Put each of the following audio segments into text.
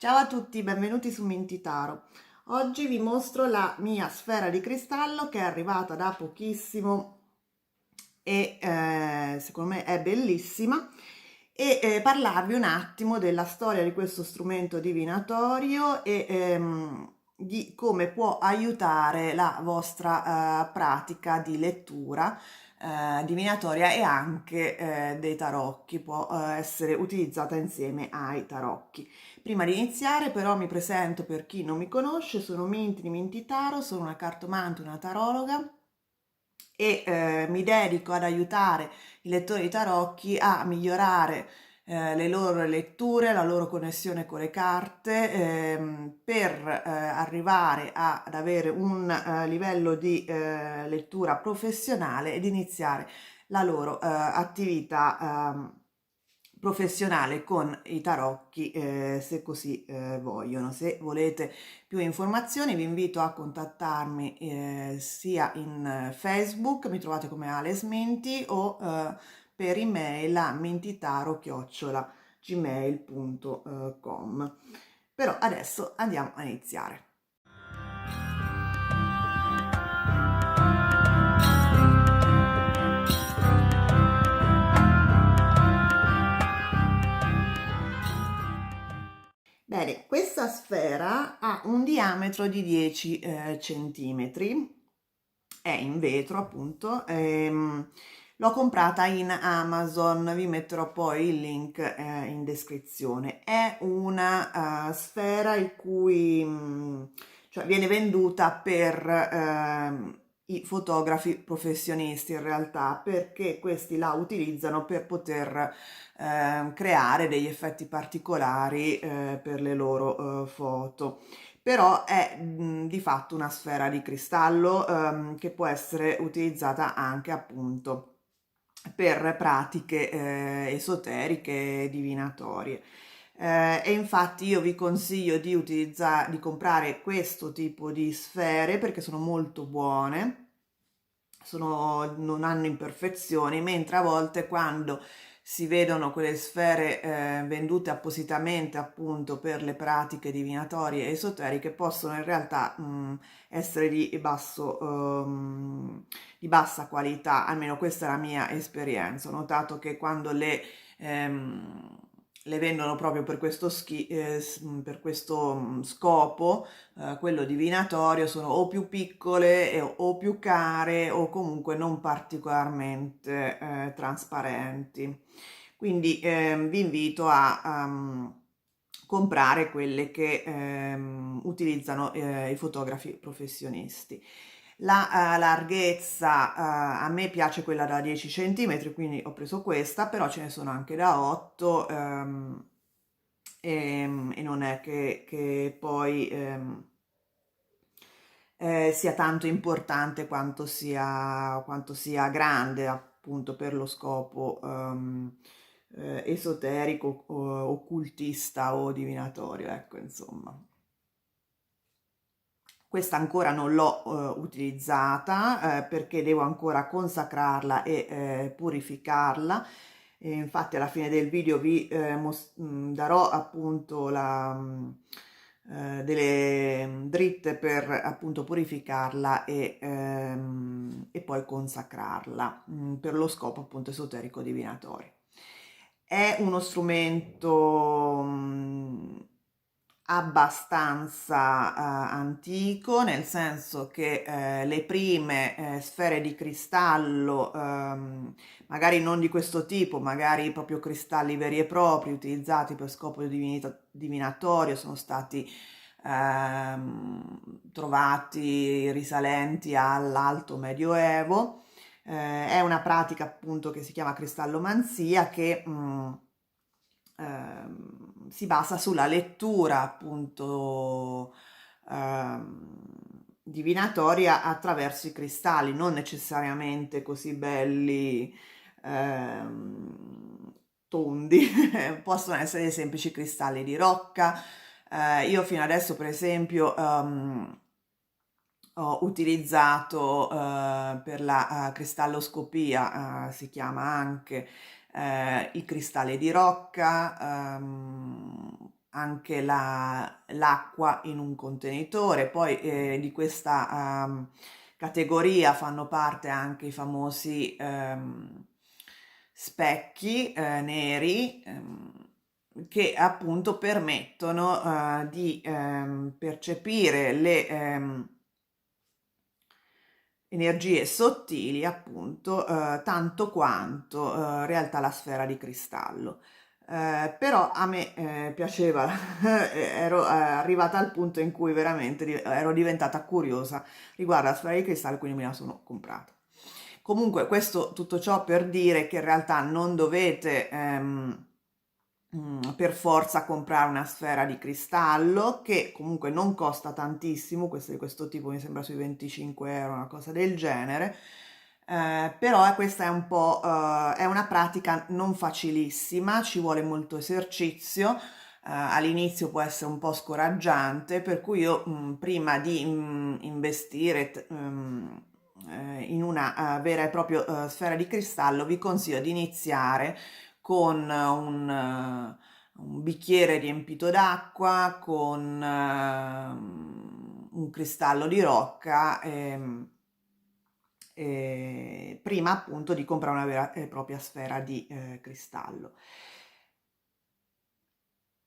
Ciao a tutti, benvenuti su Mintitaro. Oggi vi mostro la mia sfera di cristallo che è arrivata da pochissimo e secondo me è bellissima e parlarvi un attimo della storia di questo strumento divinatorio e di come può aiutare la vostra pratica di lettura divinatoria e anche dei tarocchi, può essere utilizzata insieme ai tarocchi. Prima di iniziare però mi presento per chi non mi conosce, sono Minti di Mintitaro, sono una cartomante, una tarologa e mi dedico ad aiutare i lettori di tarocchi a migliorare le loro letture, la loro connessione con le carte per arrivare ad avere un livello di lettura professionale ed iniziare la loro attività professionale con i tarocchi se così vogliono. Se volete più informazioni vi invito a contattarmi sia in Facebook, mi trovate come Ales Minti, o per email a mintitaro@gmail.com. Però adesso andiamo a iniziare. Bene, questa sfera ha un diametro di 10 centimetri, è in vetro appunto, l'ho comprata in Amazon, vi metterò poi il link in descrizione. È una sfera il cui cioè viene venduta per i fotografi professionisti in realtà, perché questi la utilizzano per poter creare degli effetti particolari per le loro foto. Però è di fatto una sfera di cristallo che può essere utilizzata anche appunto per pratiche esoteriche e divinatorie. E infatti io vi consiglio di utilizzare, di comprare questo tipo di sfere perché sono molto buone, non hanno imperfezioni, mentre a volte quando si vedono quelle sfere vendute appositamente appunto per le pratiche divinatorie e esoteriche possono in realtà essere di bassa qualità, almeno questa è la mia esperienza. Ho notato che quando le vendono proprio per per questo scopo, quello divinatorio, sono o più piccole o più care o comunque non particolarmente trasparenti. Quindi vi invito a comprare quelle che utilizzano i fotografi professionisti. La larghezza, a me piace quella da 10 centimetri, quindi ho preso questa, però ce ne sono anche da 8 e non è che poi sia tanto importante quanto sia grande appunto per lo scopo esoterico, occultista o divinatorio, ecco insomma. Questa ancora non l'ho utilizzata perché devo ancora consacrarla e purificarla. E infatti alla fine del video vi darò appunto delle dritte per appunto purificarla e poi consacrarla per lo scopo appunto esoterico divinatorio. È uno strumento abbastanza antico, nel senso che le prime sfere di cristallo, magari non di questo tipo, magari proprio cristalli veri e propri utilizzati per scopo divinatorio, sono stati trovati risalenti all'Alto Medioevo. È una pratica appunto che si chiama cristallomanzia che si basa sulla lettura appunto divinatoria attraverso i cristalli, non necessariamente così belli tondi, possono essere dei semplici cristalli di rocca. Io fino adesso per esempio ho utilizzato per la cristalloscopia, si chiama anche i cristalli di rocca, anche l'acqua in un contenitore. Poi di questa categoria fanno parte anche i famosi specchi neri, che appunto permettono di percepire le energie sottili, appunto, tanto quanto in realtà la sfera di cristallo. Però a me piaceva, ero arrivata al punto in cui veramente ero diventata curiosa riguardo alla sfera di cristallo, quindi me la sono comprata. Comunque, questo tutto ciò per dire che in realtà non dovete per forza comprare una sfera di cristallo, che comunque non costa tantissimo, questa di questo tipo mi sembra sui 25 euro, una cosa del genere. Però questa è un po', è una pratica non facilissima, ci vuole molto esercizio. All'inizio può essere un po' scoraggiante, per cui io prima di investire in una vera e propria sfera di cristallo vi consiglio di iniziare con un bicchiere riempito d'acqua, con un cristallo di rocca, prima appunto di comprare una vera e propria sfera di cristallo.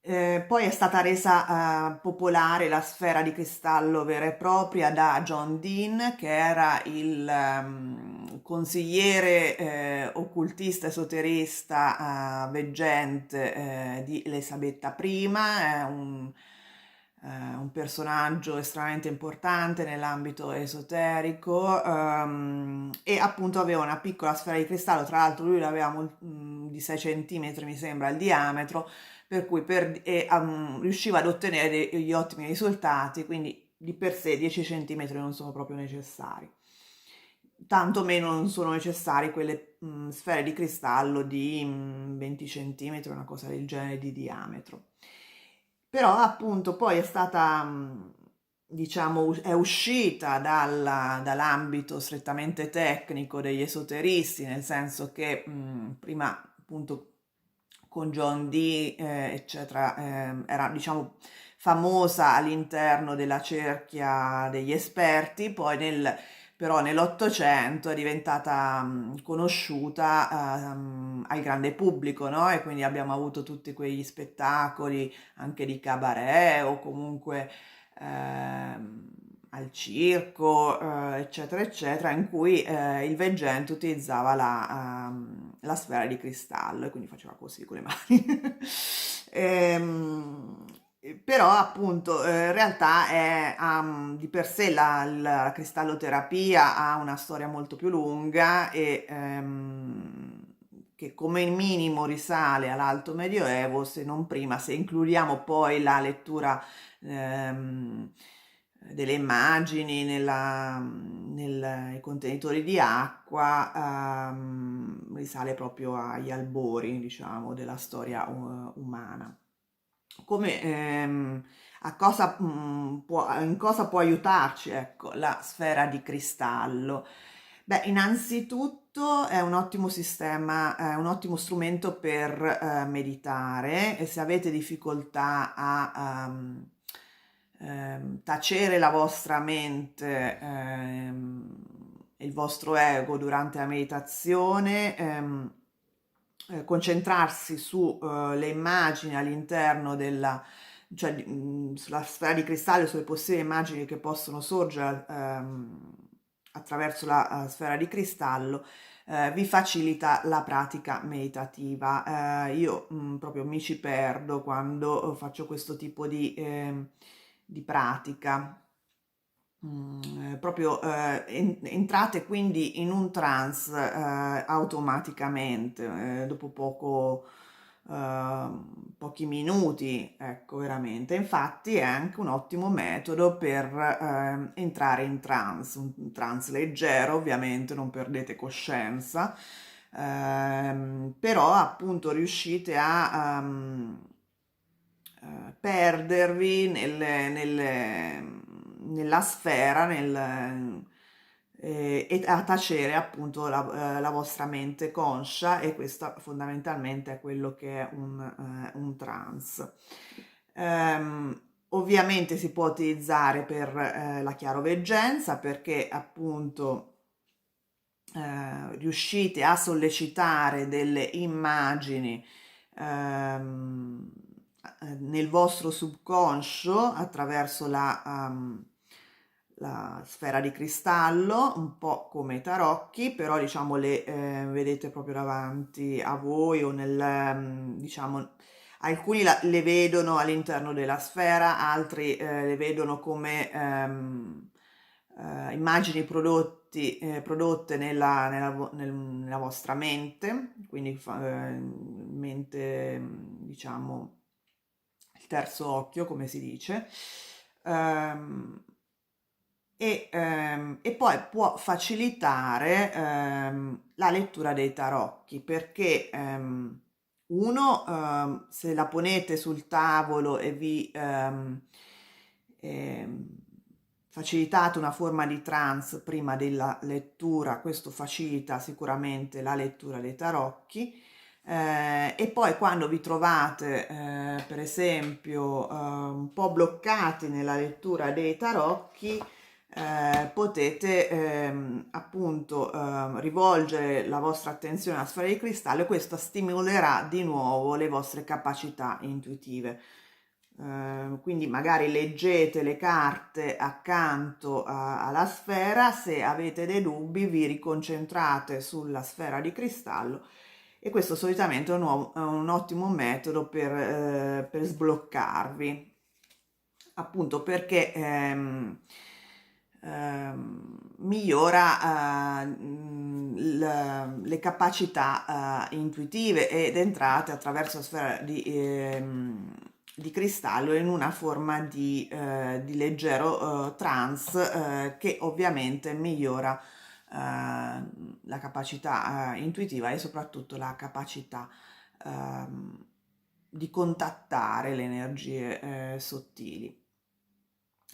Poi è stata resa popolare la sfera di cristallo vera e propria da John Dean, che era il consigliere occultista esoterista veggente di Elisabetta I. È un personaggio estremamente importante nell'ambito esoterico, e appunto aveva una piccola sfera di cristallo, tra l'altro lui l'aveva di 6 centimetri mi sembra il diametro, per cui riusciva ad ottenere degli ottimi risultati, quindi di per sé 10 centimetri non sono proprio necessari. Tanto meno non sono necessari quelle sfere di cristallo di 20 centimetri, una cosa del genere di diametro. Però appunto poi è stata, diciamo, è uscita dall'ambito strettamente tecnico degli esoteristi, nel senso che prima appunto con John Dee, eccetera, era diciamo famosa all'interno della cerchia degli esperti, poi però nell'Ottocento è diventata conosciuta al grande pubblico, no? E quindi abbiamo avuto tutti quegli spettacoli anche di cabaret o comunque al circo, eccetera, eccetera, in cui il veggente utilizzava la sfera di cristallo e quindi faceva così con le mani. Ehm, Però appunto in realtà di per sé la cristalloterapia ha una storia molto più lunga e che come minimo risale all'Alto Medioevo, se non prima, se includiamo poi la lettura ehm, delle immagini nei contenitori di acqua, risale proprio agli albori, diciamo, della storia umana. Come, in cosa può aiutarci, ecco, la sfera di cristallo? Beh, innanzitutto è un ottimo sistema, è un ottimo strumento per meditare, e se avete difficoltà a tacere la vostra mente e il vostro ego durante la meditazione, concentrarsi su le immagini all'interno cioè sulla sfera di cristallo, sulle possibili immagini che possono sorgere attraverso la sfera di cristallo, vi facilita la pratica meditativa. Io proprio mi ci perdo quando faccio questo tipo di pratica. Proprio entrate quindi in un trance automaticamente dopo pochi minuti, ecco, veramente. Infatti è anche un ottimo metodo per entrare in trance, un trance leggero, ovviamente, non perdete coscienza, però appunto riuscite a perdervi nella sfera, e a tacere appunto la vostra mente conscia, e questo fondamentalmente è quello che è un trance. Ovviamente si può utilizzare per la chiaroveggenza, perché appunto riuscite a sollecitare delle immagini nel vostro subconscio attraverso la sfera di cristallo, un po' come i tarocchi, però diciamo le vedete proprio davanti a voi o diciamo, alcuni le vedono all'interno della sfera, altri le vedono come immagini prodotte nella vostra mente, quindi mente, diciamo, il terzo occhio, come si dice. Ehm, e poi può facilitare la lettura dei tarocchi, perché se la ponete sul tavolo e vi ehm, facilitate una forma di trance prima della lettura, questo facilita sicuramente la lettura dei tarocchi. E poi quando vi trovate, per esempio, un po' bloccati nella lettura dei tarocchi, potete appunto rivolgere la vostra attenzione alla sfera di cristallo, e questo stimolerà di nuovo le vostre capacità intuitive. Quindi magari leggete le carte accanto alla sfera, se avete dei dubbi vi riconcentrate sulla sfera di cristallo, e questo solitamente è un ottimo metodo per sbloccarvi, appunto perché migliora le capacità intuitive, ed entrate attraverso la sfera di cristallo in una forma di leggero trance, che ovviamente migliora la capacità intuitiva e soprattutto la capacità di contattare le energie sottili.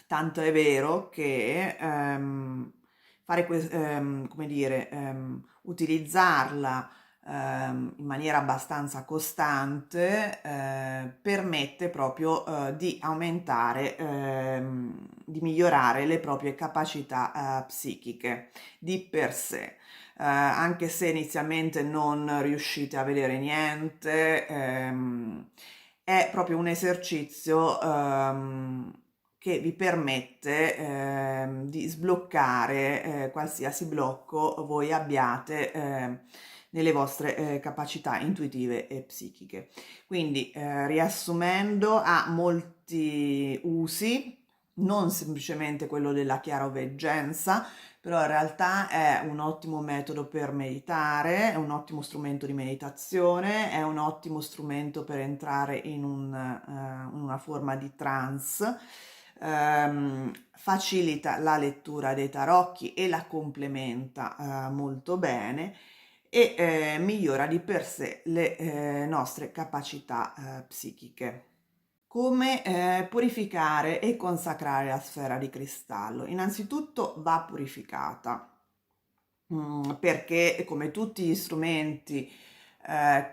Tanto è vero che come dire, utilizzarla in maniera abbastanza costante permette proprio di aumentare, di migliorare le proprie capacità psichiche di per sé. Anche se inizialmente non riuscite a vedere niente, è proprio un esercizio che vi permette di sbloccare qualsiasi blocco voi abbiate nelle vostre capacità intuitive e psichiche. Quindi, riassumendo, ha molti usi, non semplicemente quello della chiaroveggenza, però in realtà è un ottimo metodo per meditare, è un ottimo strumento di meditazione, è un ottimo strumento per entrare in una forma di trance, facilita la lettura dei tarocchi e la complementa molto bene, e migliora di per sé le nostre capacità psichiche. Come purificare e consacrare la sfera di cristallo? Innanzitutto va purificata, perché come tutti gli strumenti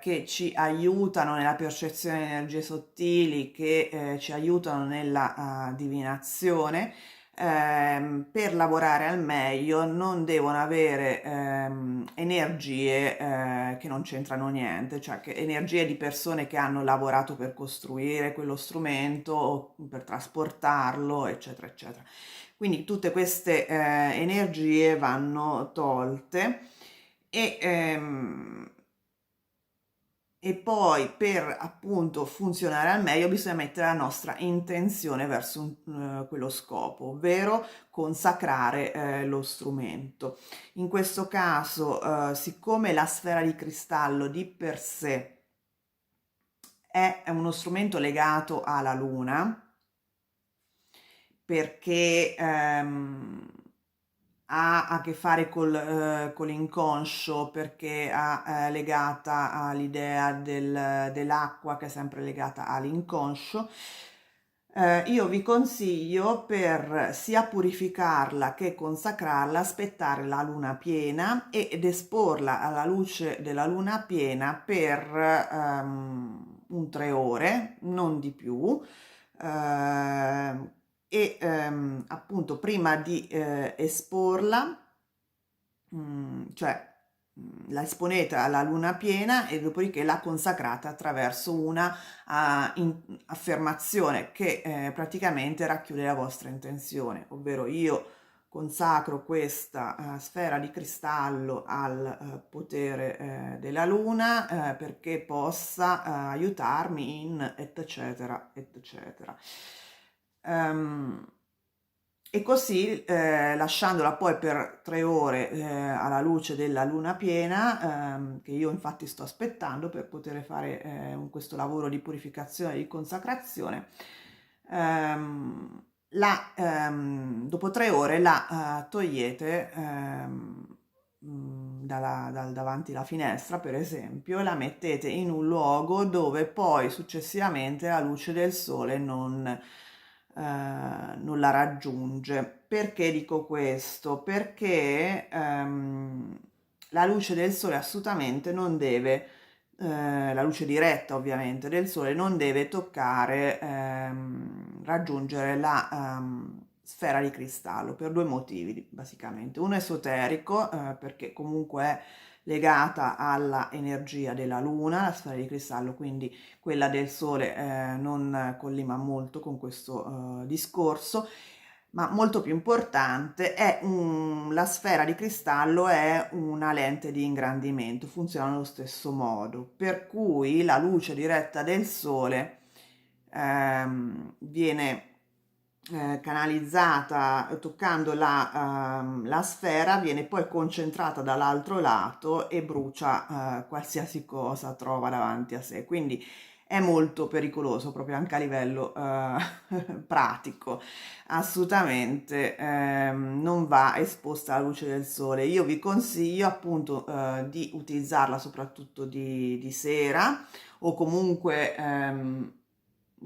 che ci aiutano nella percezione di energie sottili, che ci aiutano nella divinazione, per lavorare al meglio non devono avere energie che non c'entrano niente, cioè che energie di persone che hanno lavorato per costruire quello strumento o per trasportarlo, eccetera, eccetera. Quindi tutte queste energie vanno tolte, e e poi per appunto funzionare al meglio bisogna mettere la nostra intenzione verso quello scopo, ovvero consacrare lo strumento. In questo caso, siccome la sfera di cristallo di per sé è uno strumento legato alla luna, perché ha a che fare con l'inconscio, perché è legata all'idea dell'acqua, che è sempre legata all'inconscio. Io vi consiglio, per sia purificarla che consacrarla, aspettare la luna piena ed esporla alla luce della luna piena per un 3 ore, non di più, appunto prima di esporla, cioè la esponete alla luna piena e dopodiché la consacrate attraverso una affermazione che praticamente racchiude la vostra intenzione, ovvero io consacro questa sfera di cristallo al potere della luna perché possa aiutarmi in eccetera, eccetera. E così lasciandola poi per 3 ore alla luce della luna piena, che io infatti sto aspettando per poter fare questo lavoro di purificazione e di consacrazione, dopo 3 ore la togliete dal davanti alla finestra, per esempio, e la mettete in un luogo dove poi successivamente la luce del sole non la raggiunge. Perché dico questo? Perché la luce del sole assolutamente non deve, la luce diretta ovviamente del sole non deve toccare, raggiungere la sfera di cristallo per 2 motivi basicamente. Uno esoterico, perché comunque è legata alla energia della luna, la sfera di cristallo, quindi quella del sole non collima molto con questo discorso, ma molto più importante è la sfera di cristallo è una lente di ingrandimento, funziona allo stesso modo, per cui la luce diretta del sole viene canalizzata toccando la sfera, viene poi concentrata dall'altro lato e brucia qualsiasi cosa trova davanti a sé, quindi è molto pericoloso proprio anche a livello pratico, assolutamente non va esposta alla luce del sole. Io vi consiglio appunto di utilizzarla soprattutto di sera o comunque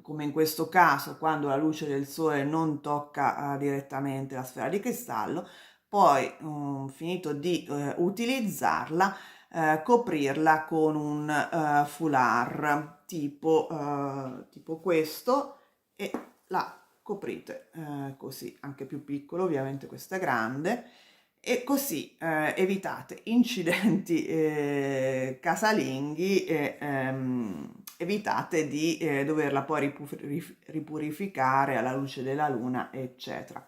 come in questo caso quando la luce del sole non tocca direttamente la sfera di cristallo, poi finito di utilizzarla, coprirla con un foulard tipo questo e la coprite così, anche più piccolo, ovviamente questo è grande, e così evitate incidenti casalinghi e evitate di doverla poi ripurificare alla luce della luna, eccetera.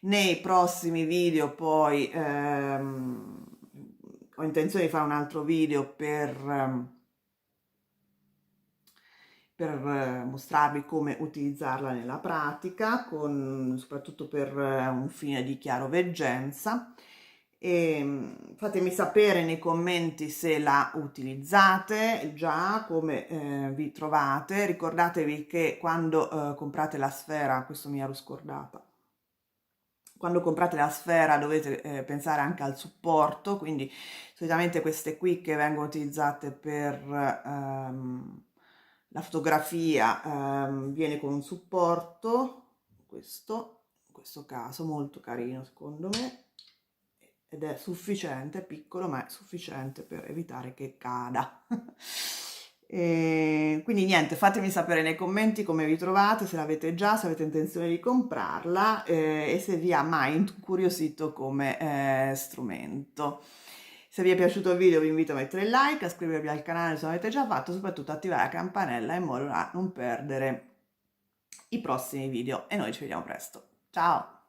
Nei prossimi video poi ho intenzione di fare un altro video per mostrarvi come utilizzarla nella pratica, soprattutto per un fine di chiaroveggenza. E fatemi sapere nei commenti se la utilizzate già, come vi trovate. Ricordatevi che quando comprate la sfera, questo mi ero scordata, quando comprate la sfera dovete pensare anche al supporto, quindi solitamente queste qui che vengono utilizzate per la fotografia viene con un supporto, questo in questo caso molto carino secondo me, ed è sufficiente, piccolo ma è sufficiente per evitare che cada. E quindi niente, fatemi sapere nei commenti come vi trovate, se l'avete già, se avete intenzione di comprarla e se vi ha mai incuriosito come strumento. Se vi è piaciuto il video vi invito a mettere il like, a iscrivervi al canale se non l'avete già fatto, soprattutto attivare la campanella in modo da non perdere i prossimi video e noi ci vediamo presto. Ciao!